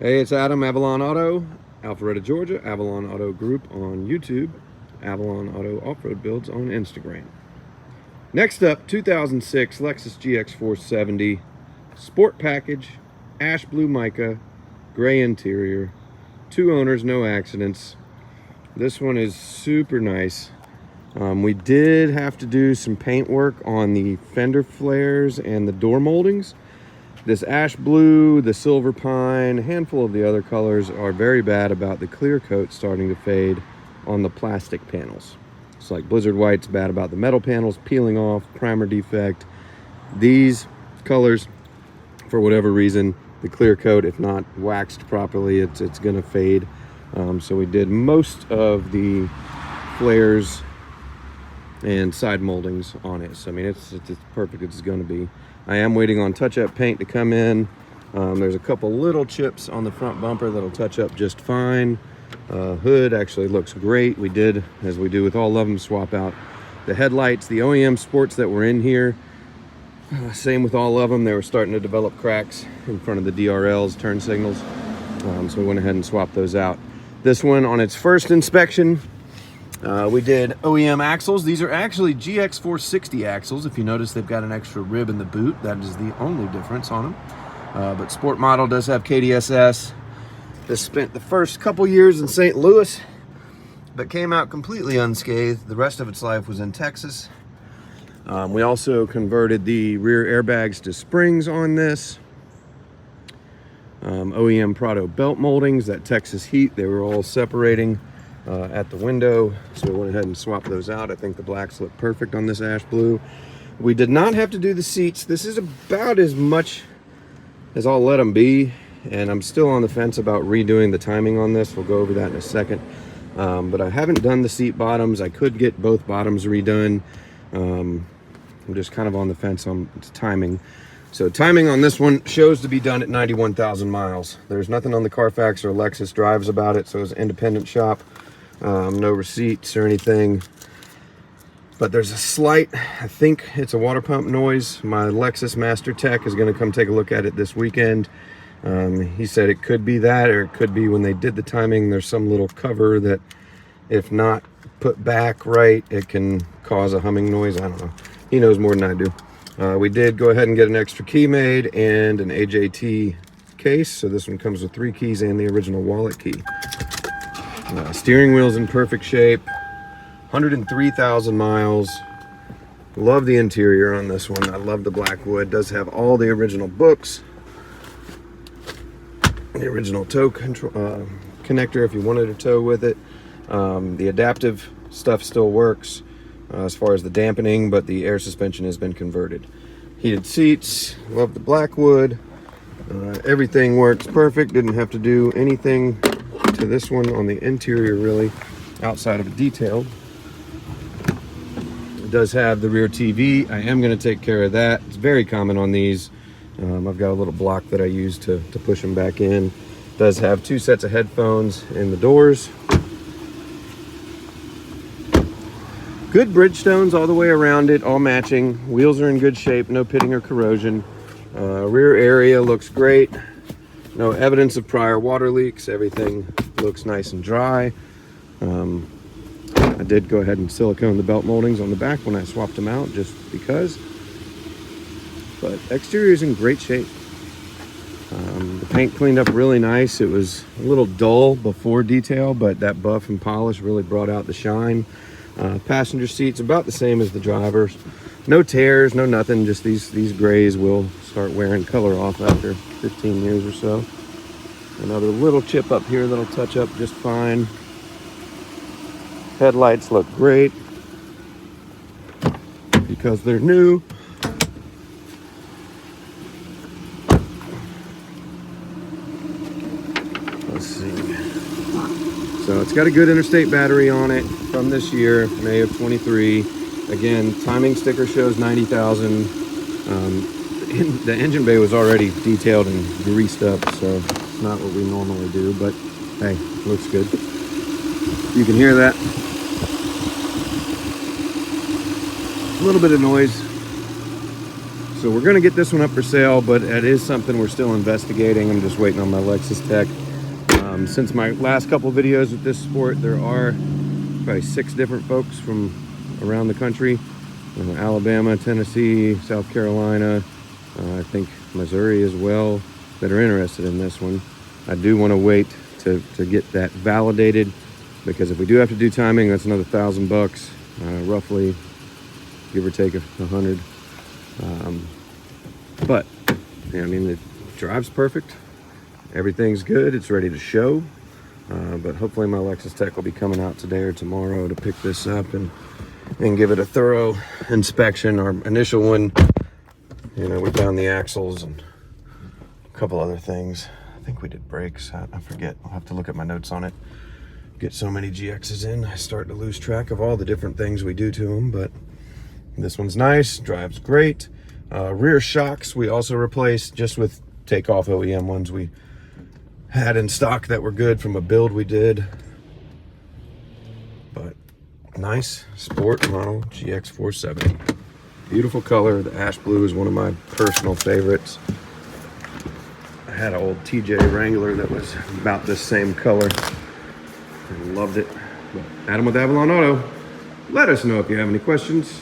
Hey, it's Adam, Avalon Auto, Alpharetta, Georgia, Avalon Auto Group on YouTube, Avalon Auto Off-Road Builds on Instagram. Next up, 2006 Lexus GX470, Sport Package, Ash Blue Mica, Gray Interior, 2 owners, no accidents. This one is super nice. We did have to do some paint work on the fender flares and the door moldings. This ash blue, the silver pine, a handful of the other colors are very bad about the clear coat starting to fade on the plastic panels. It's like Blizzard White's bad about the metal panels peeling off, primer defect. These colors, for whatever reason, the clear coat, if not waxed properly, it's gonna fade. So we did most of the flares and side moldings on it. So I mean, it's perfect as it's gonna be. I am waiting on touch-up paint to come in. There's a couple little chips on the front bumper that'll touch up just fine. Hood actually looks great. We did, as we do with all of them, swap out the headlights. The OEM sports that were in here, same with all of them. They were starting to develop cracks in front of the DRLs, turn signals. So we went ahead and swapped those out. This one, on its first inspection, we did OEM axles. These are actually GX460 axles. If you notice, they've got an extra rib in the boot. That is the only difference on them. But Sport model does have KDSS. This spent the first couple years in St. Louis, but came out completely unscathed. The rest of its life was in Texas. We also converted the rear airbags to springs on this. OEM Prado belt moldings, that Texas heat, they were all separating at the window, so we went ahead and swapped those out. I think the blacks look perfect on this ash blue. We did not have to do the seats. This is about as much as I'll let them be, and I'm still on the fence about redoing the timing on this. We'll go over that in a second. But I haven't done the seat bottoms. I could get both bottoms redone. I'm just kind of on the fence on timing. So timing on this one shows to be done at 91,000 miles. There's nothing on the Carfax or Lexus drives about it, so it's an independent shop. No receipts or anything. But there's a slight, I think it's a water pump noise. My Lexus Master Tech is going to come take a look at it this weekend. He said it could be that, or it could be when they did the timing, there's some little cover that, if not put back right, it can cause a humming noise. I don't know. He knows more than I do. We did go ahead and get an extra key made and an AJT case. So this one comes with 3 keys and the original wallet key. Steering wheel's in perfect shape. 103,000 miles. Love the interior on this one. I love the black wood. Does have all the original books. The original tow control, connector if you wanted to tow with it. The adaptive stuff still works. As far as the dampening, but the air suspension has been converted. Heated seats, love the black wood. Everything works perfect. Didn't have to do anything to this one on the interior really, outside of a detail. It does have the rear TV. I am going to take care of that. It's very common on these. I've got a little block that I use to push them back in. It does have 2 sets of headphones in the doors. Good Bridgestones all the way around it, all matching. Wheels are in good shape, no pitting or corrosion. Rear area looks great. No evidence of prior water leaks. Everything looks nice and dry. I did go ahead and silicone the belt moldings on the back when I swapped them out, just because. But exterior is in great shape. The paint cleaned up really nice. It was a little dull before detail, but that buff and polish really brought out the shine. Passenger seats about the same as the driver's. No tears, no nothing. Just these grays will start wearing color off after 15 years or so. Another little chip up here that'll touch up just fine. Headlights look great because they're new. Let's see. So it's got a good interstate battery on it from this year, May of 23. Again, timing sticker shows 90,000. The engine bay was already detailed and greased up, so it's not what we normally do, but hey, looks good. You can hear that. A little bit of noise. So we're gonna get this one up for sale, but it is something we're still investigating. I'm just waiting on my Lexus tech. Since my last couple videos with this sport, there are probably 6 different folks from around the country, Alabama, Tennessee, South Carolina, I think Missouri as well, that are interested in this one. I do want to wait to get that validated, because if we do have to do timing, that's another $1,000, roughly, give or take 100. But yeah, I mean, the drive's perfect. Everything's good. It's ready to show. But hopefully my Lexus tech will be coming out today or tomorrow to pick this up and give it a thorough inspection. Our initial one, you know, we found the axles and a couple other things. I think we did brakes. I forget. I'll have to look at my notes on it. Get so many GXs in, I start to lose track of all the different things we do to them. But this one's nice, drives great. Rear shocks we also replaced, just with takeoff OEM ones we had in stock that were good from a build we did. But nice sport model GX470. Beautiful color. The ash blue is one of my personal favorites. I had an old TJ Wrangler that was about this same color and loved it. But Adam with Avalon Auto, let us know if you have any questions.